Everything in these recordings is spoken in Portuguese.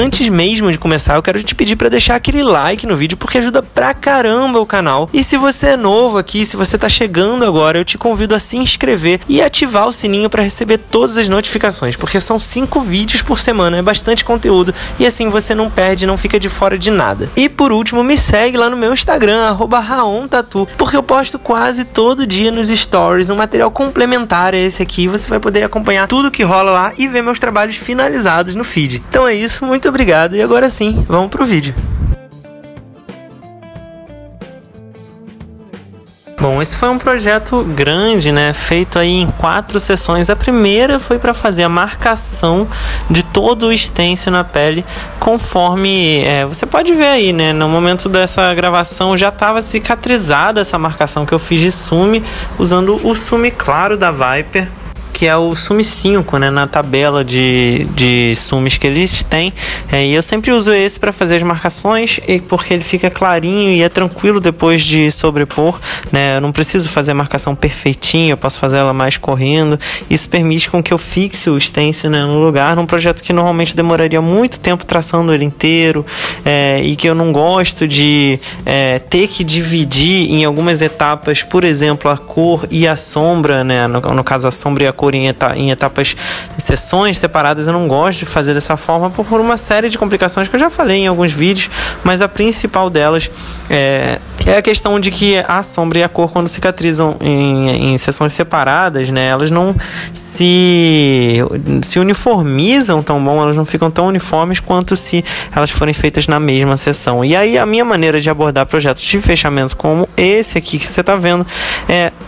antes mesmo de começar, eu quero te pedir para deixar aquele like no vídeo, porque ajuda pra caramba o canal. E se você é novo aqui, se você tá chegando agora, eu te convido a se inscrever e ativar o sininho para receber todas as notificações, porque são 5 vídeos por semana, é bastante conteúdo e assim você não perde, não fica de fora de nada. E por último, me segue lá no meu Instagram, @raontatu, porque eu posto quase todo dia nos stories um material complementar a esse aqui. Você vai poder acompanhar tudo que rola lá e ver meus trabalhos finalizados no feed. Então é isso, muito obrigado e agora sim, vamos pro vídeo. Bom, esse foi um projeto grande, né, feito aí em 4 sessões. A primeira foi para fazer a marcação de todo o stencil na pele, conforme você pode ver aí, né, no momento dessa gravação já estava cicatrizada essa marcação que eu fiz de Sumi, usando o Sumi claro da Viper, que é o Sumi 5, né, na tabela de sumis que eles têm. E eu sempre uso esse para fazer as marcações, porque ele fica clarinho e é tranquilo depois de sobrepor, né? Eu não preciso fazer a marcação perfeitinha, eu posso fazer ela mais correndo. Isso permite com que eu fixe o stencil, né, no lugar, num projeto que normalmente demoraria muito tempo traçando ele inteiro, e que eu não gosto de ter que dividir em algumas etapas, por exemplo, a cor e a sombra, né? No caso, a sombra e a cor em etapas, em sessões separadas. Eu não gosto de fazer dessa forma por uma série de complicações que eu já falei em alguns vídeos, mas a principal delas é a questão de que a sombra e a cor, quando cicatrizam em sessões separadas, né, elas não se uniformizam tão bom, elas não ficam tão uniformes quanto se elas forem feitas na mesma sessão. E aí a minha maneira de abordar projetos de fechamento como esse aqui que você está vendo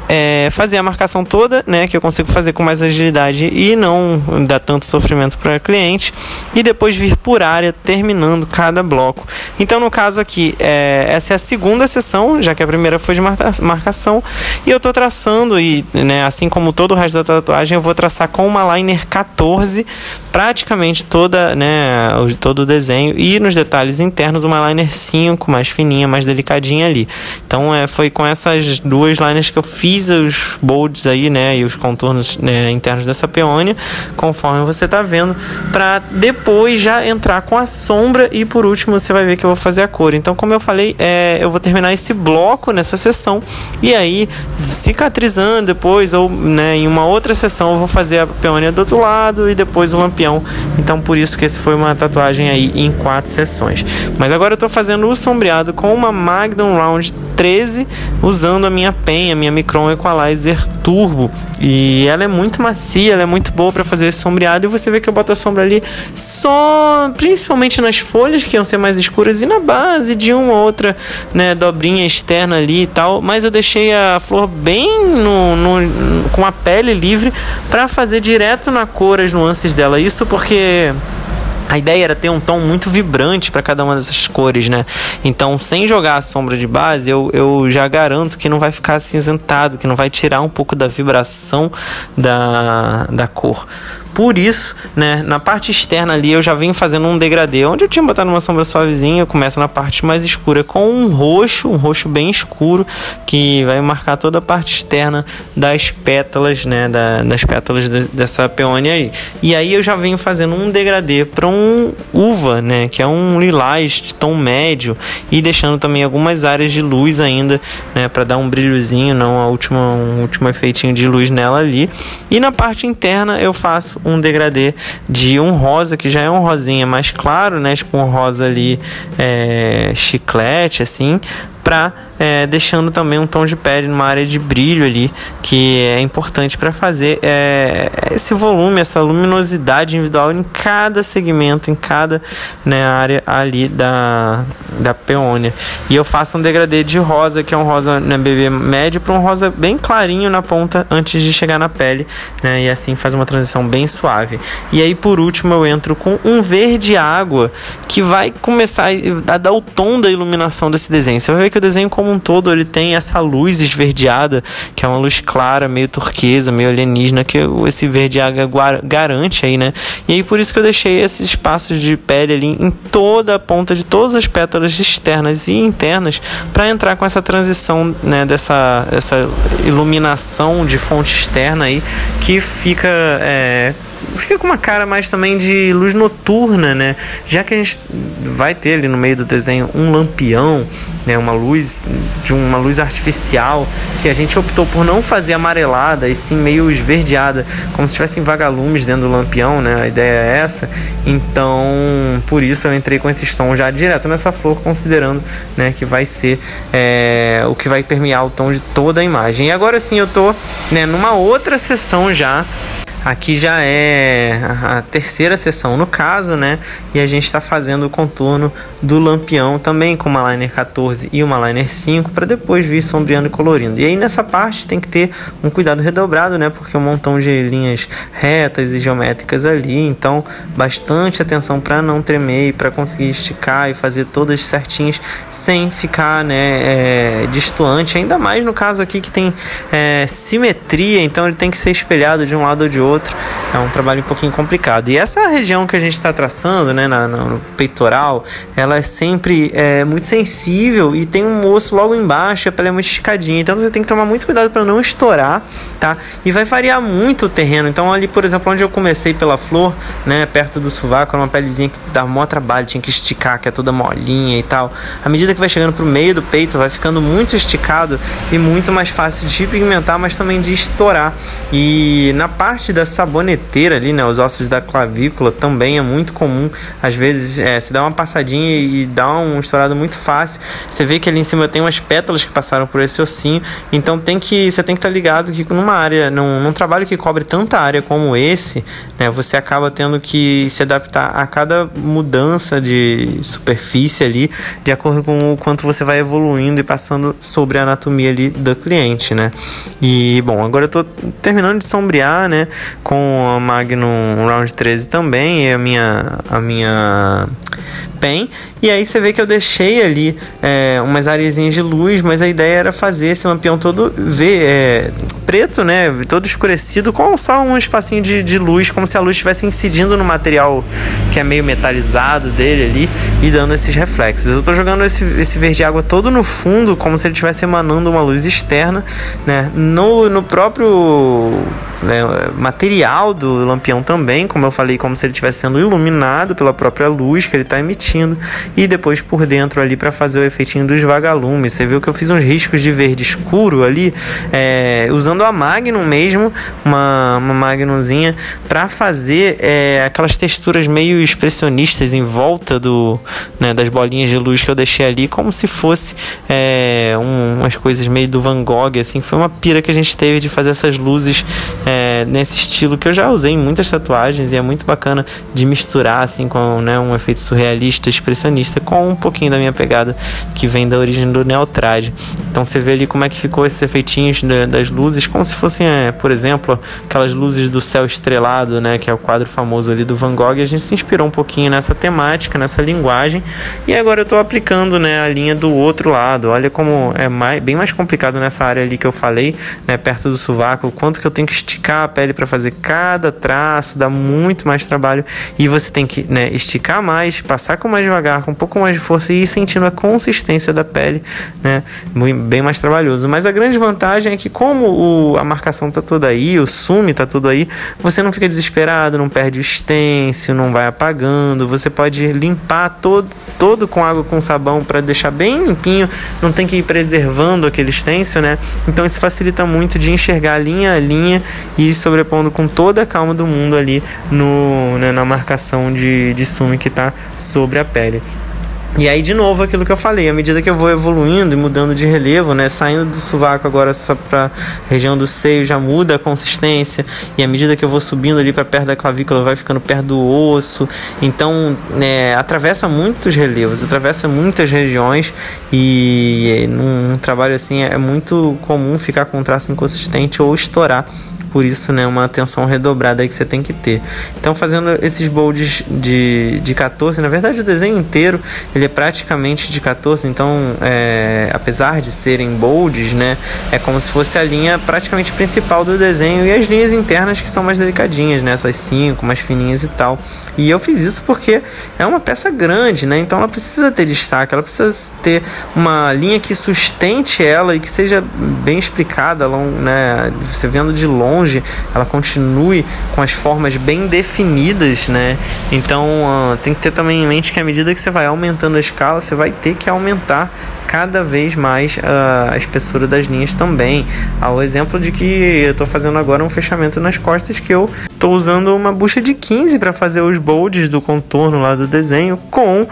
é fazer a marcação toda, né, que eu consigo fazer com mais agilidade e não dá tanto sofrimento para o cliente, e depois vir por área terminando cada bloco. Então no caso aqui, essa é a segunda sessão, já que a primeira foi de marcação, e eu estou traçando, e né, assim como todo o resto da tatuagem, eu vou traçar com uma liner 14 praticamente toda, né, todo o desenho, e nos detalhes internos uma liner 5 mais fininha, mais delicadinha ali. Então foi com essas duas liners que eu fiz os bolds aí, né, e os contornos, né, internos dessa peônia, conforme você está vendo, para depois já entrar com a sombra, e por último você vai ver que eu vou fazer a cor. Então, como eu falei, eu vou terminar esse bloco nessa sessão, e aí cicatrizando depois, ou né, em uma outra sessão eu vou fazer a peônia do outro lado e depois o lampião. Então por isso que esse foi uma tatuagem aí em 4 sessões. Mas agora eu estou fazendo o sombreado com uma Magnum Round 13, usando a minha pen, a minha Micron Equalizer Turbo, e ela é muito macia, ela é muito boa para fazer esse sombreado. E você vê que eu boto a sombra ali só, principalmente nas folhas que iam ser mais escuras e na base de uma ou outra, né, dobrinha externa ali e tal, mas eu deixei a flor bem com a pele livre para fazer direto na cor as nuances dela. Isso porque a ideia era ter um tom muito vibrante para cada uma dessas cores, né? Então, sem jogar a sombra de base, eu já garanto que não vai ficar acinzentado, que não vai tirar um pouco da vibração da cor. Por isso, né, na parte externa ali eu já venho fazendo um degradê, onde eu tinha botado uma sombra suavezinha. Eu começo na parte mais escura com um roxo bem escuro, que vai marcar toda a parte externa das pétalas, né, das pétalas dessa peônia aí. E aí eu já venho fazendo um degradê para um uva, né, que é um lilás de tom médio, e deixando também algumas áreas de luz ainda, né, para dar um brilhozinho, não um último efeitinho de luz nela ali. E na parte interna eu faço um degradê de um rosa, que já é um rosinha mais claro, né, tipo um rosa ali chiclete, assim, deixando também um tom de pele numa área de brilho ali, que é importante para fazer esse volume, essa luminosidade individual em cada segmento, em cada, né, área ali da peônia. E eu faço um degradê de rosa, que é um rosa, né, bebê médio, para um rosa bem clarinho na ponta antes de chegar na pele, né, e assim faz uma transição bem suave. E aí por último eu entro com um verde água, que vai começar a dar o tom da iluminação desse desenho. Você vai ver que o desenho como um todo ele tem essa luz esverdeada, que é uma luz clara, meio turquesa, meio alienígena, que esse verde água garante aí, né? E aí por isso que eu deixei esses espaços de pele ali em toda a ponta de todas as pétalas externas e internas, para entrar com essa transição, né, essa iluminação de fonte externa aí, que fica fica com uma cara mais também de luz noturna, né? Já que a gente vai ter ali no meio do desenho um lampião, né? Uma luz artificial, que a gente optou por não fazer amarelada e sim meio esverdeada, como se tivessem vagalumes dentro do lampião, né? A ideia é essa. Então, por isso eu entrei com esses tons já direto nessa flor, considerando, né, que vai ser o que vai permear o tom de toda a imagem. E agora sim eu tô, né, numa outra sessão já. Aqui já é a terceira sessão no caso, né? E a gente está fazendo o contorno do lampião também com uma liner 14 e uma liner 5 para depois vir sombreando e colorindo. E aí nessa parte tem que ter um cuidado redobrado, né? Porque um montão de linhas retas e geométricas ali, então bastante atenção para não tremer e para conseguir esticar e fazer todas certinhas sem ficar, né, destoante. Ainda mais no caso aqui que tem simetria, então ele tem que ser espelhado de um lado ou de outro. É um trabalho um pouquinho complicado. E essa região que a gente está traçando, né, no peitoral, ela é sempre muito sensível e tem um osso logo embaixo, a pele é muito esticadinha, então você tem que tomar muito cuidado para não estourar, tá? E vai variar muito o terreno. Então ali, por exemplo, onde eu comecei pela flor, né, perto do sovaco, era uma pelezinha que dava maior trabalho, tinha que esticar, que é toda molinha e tal. À medida que vai chegando pro meio do peito, vai ficando muito esticado e muito mais fácil de pigmentar, mas também de estourar. E na parte da saboneteira ali, né, os ossos da clavícula também é muito comum, às vezes você dá uma passadinha e dá um estourado muito fácil. Você vê que ali em cima tem umas pétalas que passaram por esse ossinho, então você tem que estar ligado que numa área, num trabalho que cobre tanta área como esse, né, você acaba tendo que se adaptar a cada mudança de superfície ali, de acordo com o quanto você vai evoluindo e passando sobre a anatomia ali do cliente, né. E bom, agora eu tô terminando de sombrear, né, com a Magnum Round 13 também, e a minha pen. E aí você vê que eu deixei ali umas areazinhas de luz, mas a ideia era fazer esse lampião todo preto, né, todo escurecido, com só um espacinho de luz, como se a luz estivesse incidindo no material que é meio metalizado dele ali e dando esses reflexos. Eu tô jogando esse verde água todo no fundo, como se ele estivesse emanando uma luz externa, né, no próprio material do lampião também, como eu falei, como se ele estivesse sendo iluminado pela própria luz que ele está emitindo, e depois por dentro ali para fazer o efeitinho dos vagalumes. Você viu que eu fiz uns riscos de verde escuro ali, usando a Magnum mesmo, uma Magnumzinha, para fazer aquelas texturas meio expressionistas em volta das bolinhas de luz que eu deixei ali, como se fosse umas coisas meio do Van Gogh, assim. Foi uma pira que a gente teve de fazer essas luzes nesse estilo que eu já usei em muitas tatuagens, e é muito bacana de misturar assim com, né, um efeito surrealista, expressionista, com um pouquinho da minha pegada que vem da origem do Neotrad. Então você vê ali como é que ficou esses efeitinhos das luzes, como se fossem, por exemplo, aquelas luzes do céu estrelado, né, que é o quadro famoso ali do Van Gogh. E a gente se inspirou um pouquinho nessa temática, nessa linguagem, e agora eu estou aplicando, né, a linha do outro lado. Olha como é bem mais complicado nessa área ali que eu falei, né, perto do sovaco, o quanto que eu tenho que esticar a pele para fazer cada traço, dá muito mais trabalho, e você tem que, né, esticar mais, passar com mais devagar, com um pouco mais de força, e ir sentindo a consistência da pele, né, bem mais trabalhoso. Mas a grande vantagem é que, como a marcação tá toda aí, o sume tá tudo aí, você não fica desesperado, não perde o stencil, não vai apagando, você pode limpar todo com água com sabão para deixar bem limpinho, não tem que ir preservando aquele stencil, né. Então isso facilita muito de enxergar linha a linha e ir sobrepondo com toda a calma do mundo ali na marcação de sume que está sobre a pele. E aí, de novo, aquilo que eu falei, à medida que eu vou evoluindo e mudando de relevo, né, saindo do sovaco agora para região do seio, já muda a consistência, e à medida que eu vou subindo ali para perto da clavícula, vai ficando perto do osso. Então, atravessa muitos relevos, atravessa muitas regiões, e num trabalho assim é muito comum ficar com um traço inconsistente ou estourar. Por isso, né, uma atenção redobrada aí que você tem que ter. Então, fazendo esses bolds de 14, na verdade o desenho inteiro ele é praticamente de 14, então apesar de serem bolds, né, é como se fosse a linha praticamente principal do desenho, e as linhas internas que são mais delicadinhas, né, essas 5, mais fininhas e tal. E eu fiz isso porque é uma peça grande, né, então ela precisa ter destaque, ela precisa ter uma linha que sustente ela e que seja bem explicada, né, você vendo de longe 14 ela continue com as formas bem definidas, né? Então tem que ter também em mente que à medida que você vai aumentando a escala, você vai ter que aumentar cada vez mais a espessura das linhas também. O exemplo de que eu estou fazendo agora um fechamento nas costas, que eu estou usando uma bucha de 15 para fazer os bolds do contorno lá do desenho com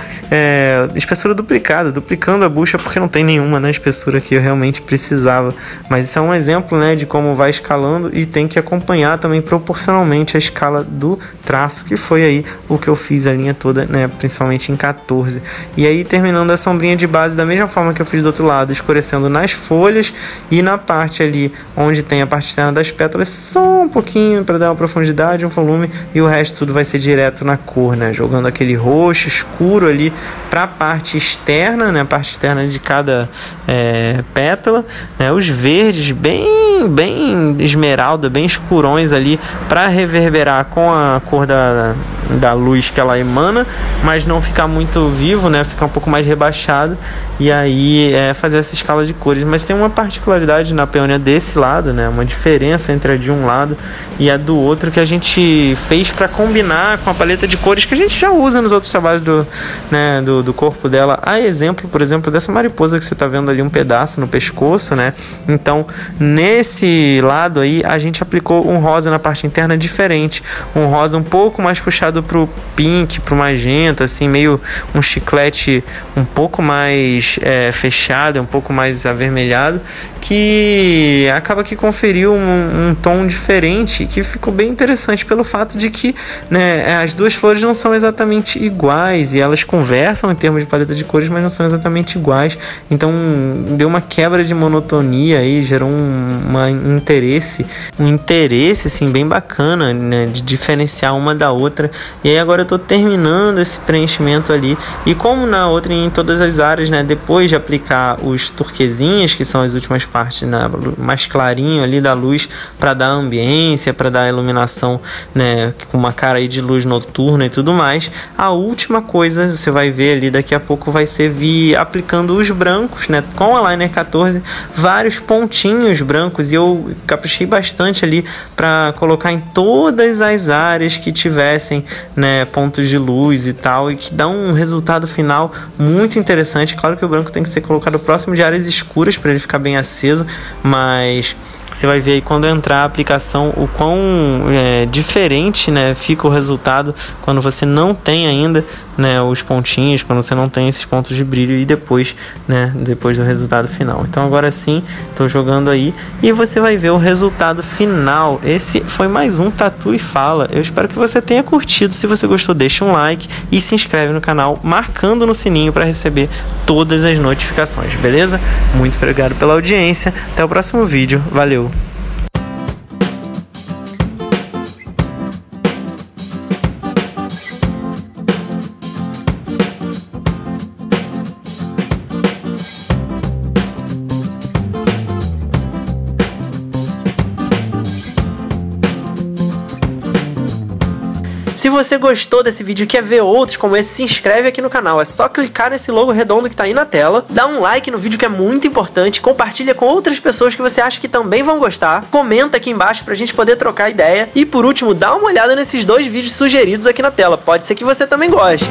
espessura duplicada, duplicando a bucha porque não tem nenhuma na espessura que eu realmente precisava. Mas isso é um exemplo, né, de como vai escalando e tem que acompanhar também proporcionalmente a escala do traço, que foi aí o que eu fiz a linha toda, né, principalmente em 14. E aí terminando a sombrinha de base da mesma forma que eu fiz do outro lado, escurecendo nas folhas e na parte ali onde tem a parte externa das pétalas, só um pouquinho para dar uma profundidade, um volume, e o resto tudo vai ser direto na cor, né, jogando aquele roxo escuro ali para a parte externa, né, a parte externa de cada pétala, né, os verdes bem esmeralda, bem escurões ali para reverberar com a cor da luz que ela emana, mas não ficar muito vivo, né, ficar um pouco mais rebaixado, e aí fazer essa escala de cores. Mas tem uma particularidade na peônia desse lado, né, uma diferença entre a de um lado e a do outro, que a gente fez para combinar com a paleta de cores que a gente já usa nos outros trabalhos do corpo dela. A exemplo, por exemplo, dessa mariposa que você está vendo ali um pedaço no pescoço, né? Então, nesse lado aí, a gente aplicou um rosa na parte interna diferente, um rosa um pouco mais puxado pro pink, pro magenta, assim, meio um chiclete um pouco mais fechado, um pouco mais avermelhado, que acaba que conferiu um tom diferente, que ficou bem interessante pelo fato de que, né, as duas flores não são exatamente iguais e elas conversam em termos de paleta de cores, mas não são exatamente iguais. Então deu uma quebra de monotonia aí, gerou um interesse assim bem bacana, né, de diferenciar uma da outra. E aí agora eu tô terminando esse preenchimento ali, e como na outra em todas as áreas, né, depois de aplicar os turquesinhas, que são as últimas partes, né, mais clarinho ali da luz, para dar ambiência, para dar iluminação, né, com uma cara aí de luz noturna e tudo mais, a última coisa você vai ver ali daqui a pouco vai ser vir aplicando os brancos, né, com a liner 14, vários pontinhos brancos, e eu caprichei bastante ali para colocar em todas as áreas que tivessem, né, pontos de luz e tal, e que dá um resultado final muito interessante. Claro que o branco tem que ser colocado próximo de áreas escuras para ele ficar bem aceso, mas você vai ver aí quando entrar a aplicação o quão diferente, né, fica o resultado quando você não tem ainda, né, os pontinhos, quando você não tem esses pontos de brilho, e depois, né, depois do resultado final. Então agora sim, estou jogando aí e você vai ver o resultado final. Esse foi mais um Tatu e Fala. Eu espero que você tenha curtido. Se você gostou, deixa um like e se inscreve no canal, marcando no sininho para receber todas as notificações, beleza? Muito obrigado pela audiência. Até o próximo vídeo. Valeu! Se você gostou desse vídeo e quer ver outros como esse, se inscreve aqui no canal. É só clicar nesse logo redondo que tá aí na tela, dá um like no vídeo que é muito importante, compartilha com outras pessoas que você acha que também vão gostar, comenta aqui embaixo pra gente poder trocar ideia, e por último, dá uma olhada nesses 2 vídeos sugeridos aqui na tela, pode ser que você também goste.